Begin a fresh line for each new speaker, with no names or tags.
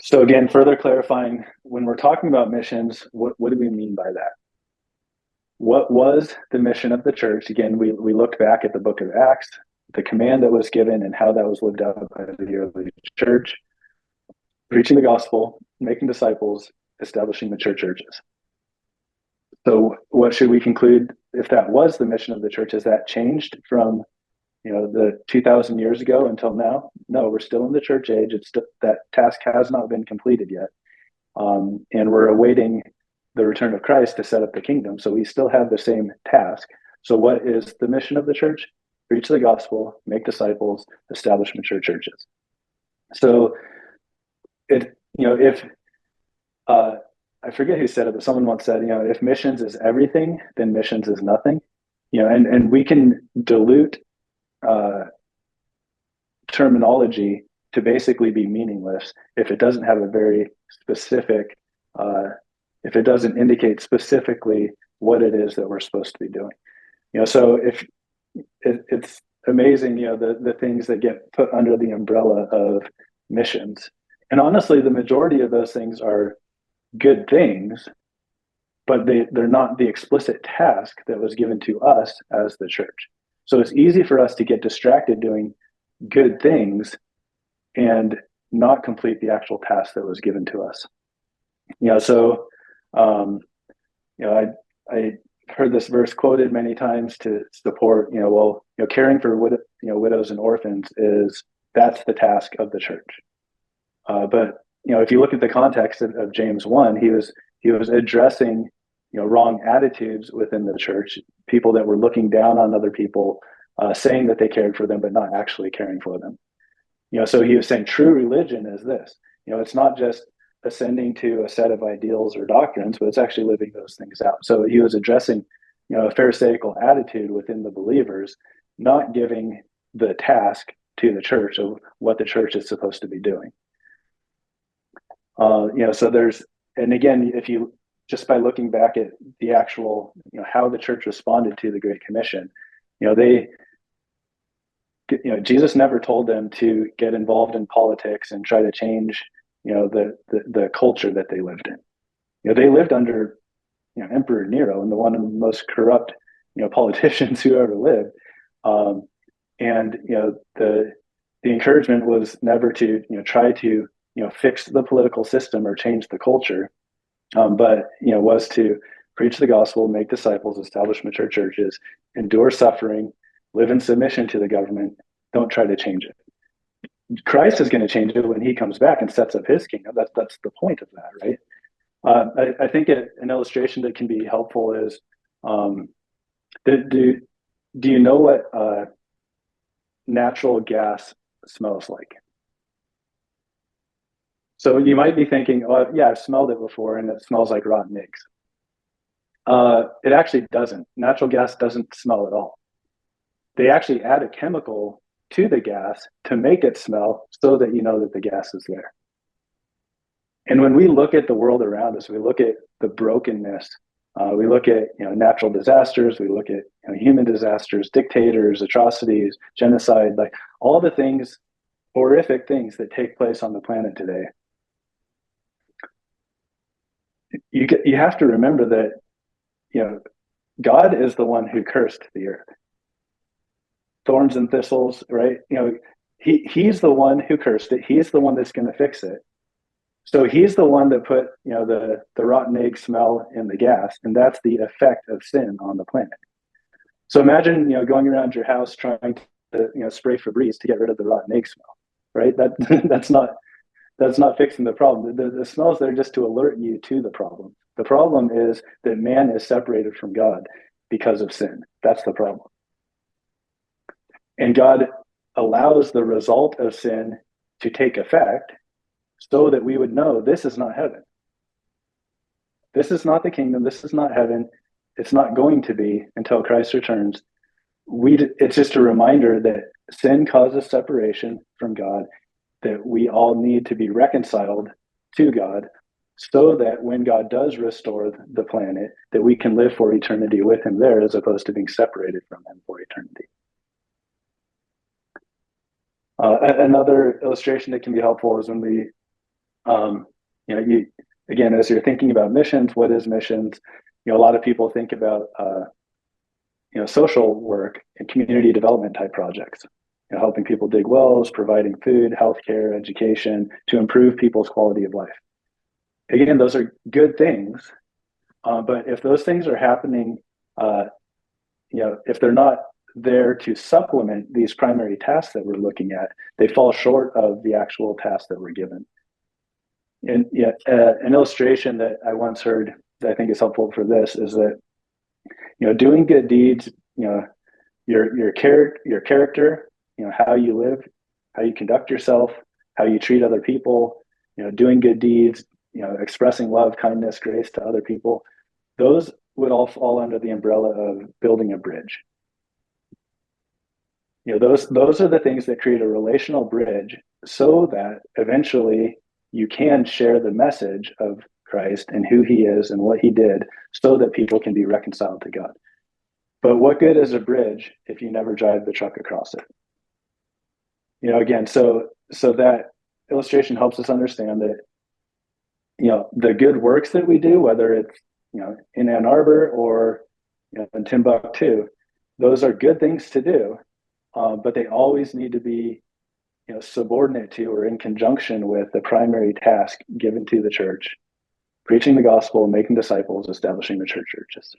So again, further clarifying, when we're talking about missions, what do we mean by that? What was the mission of the church? Again, we looked back at the book of Acts, the command that was given and how that was lived out by the early church, preaching the gospel, making disciples, establishing mature churches. So what should we conclude if that was the mission of the church? Has that changed from the 2,000 years ago until now? No, we're still in the church age. That task has not been completed yet. And we're awaiting the return of Christ to set up the kingdom. So we still have the same task. So what is the mission of the church? Preach the gospel, make disciples, establish mature churches. So if I forget who said it, but someone once said, if missions is everything, then missions is nothing. And we can dilute terminology to basically be meaningless if it doesn't have a very specific, if it doesn't indicate specifically what it is that we're supposed to be doing. So if it's amazing, the things that get put under the umbrella of missions. And honestly, the majority of those things are good things, but they're not the explicit task that was given to us as the church. So it's easy for us to get distracted doing good things and not complete the actual task that was given to us. I heard this verse quoted many times to support, caring for widows and orphans that's the task of the church. But if you look at the context of James 1, he was addressing wrong attitudes within the church, people that were looking down on other people, saying that they cared for them, but not actually caring for them. So he was saying true religion is this. It's not just ascending to a set of ideals or doctrines, but it's actually living those things out. So he was addressing, a pharisaical attitude within the believers, not giving the task to the church of what the church is supposed to be doing. So and again, if you just by looking back at the actual, how the church responded to the Great Commission, Jesus never told them to get involved in politics and try to change, the culture that they lived in. They lived under, Emperor Nero, and one of the most corrupt, politicians who ever lived. The encouragement was never to, try to, fix the political system or change the culture, but was to preach the gospel, make disciples, establish mature churches, endure suffering, live in submission to the government. Don't try to change it. Christ is going to change it when he comes back and sets up his kingdom. That's the point of that, right? I think an illustration that can be helpful is, do you know what natural gas smells like? So you might be thinking, oh, yeah, I've smelled it before and it smells like rotten eggs. It actually doesn't. Natural gas doesn't smell at all. They actually add a chemical to the gas to make it smell so that you know that the gas is there. And when we look at the world around us, we look at the brokenness, we look at natural disasters, we look at human disasters, dictators, atrocities, genocide, like all the things, horrific things that take place on the planet today. You have to remember that God is the one who cursed the earth. Thorns and thistles, right? He's the one who cursed it. He's the one that's going to fix it. So he's the one that put the rotten egg smell in the gas, and that's the effect of sin on the planet. So imagine going around your house trying to spray Febreze to get rid of the rotten egg smell, right? That's not fixing the problem. The smell's there just to alert you to the problem. The problem is that man is separated from God because of sin. That's the problem. And God allows the result of sin to take effect so that we would know this is not heaven. This is not the kingdom. This is not heaven. It's not going to be until Christ returns. It's just a reminder that sin causes separation from God, that we all need to be reconciled to God so that when God does restore the planet, that we can live for eternity with him there as opposed to being separated from him for eternity. Another illustration that can be helpful is when we Um, you again, as you're thinking about missions, what is missions? A lot of people think about social work and community development type projects. Helping people dig wells, providing food, healthcare, education to improve people's quality of life. Again, those are good things, but if those things are happening, uh, if they're not there to supplement these primary tasks that we're looking at, they fall short of the actual tasks that we're given. And an illustration that I once heard that I think is helpful for this is that doing good deeds, your character, how you live, how you conduct yourself, how you treat other people, doing good deeds, expressing love, kindness, grace to other people. Those would all fall under the umbrella of building a bridge. Those are the things that create a relational bridge so that eventually you can share the message of Christ and who he is and what he did so that people can be reconciled to God. But what good is a bridge if you never drive the truck across it? Again, so that illustration helps us understand that the good works that we do, whether it's in Ann Arbor or in Timbuktu, those are good things to do, but they always need to be subordinate to or in conjunction with the primary task given to the church: preaching the gospel, making disciples, establishing the churches.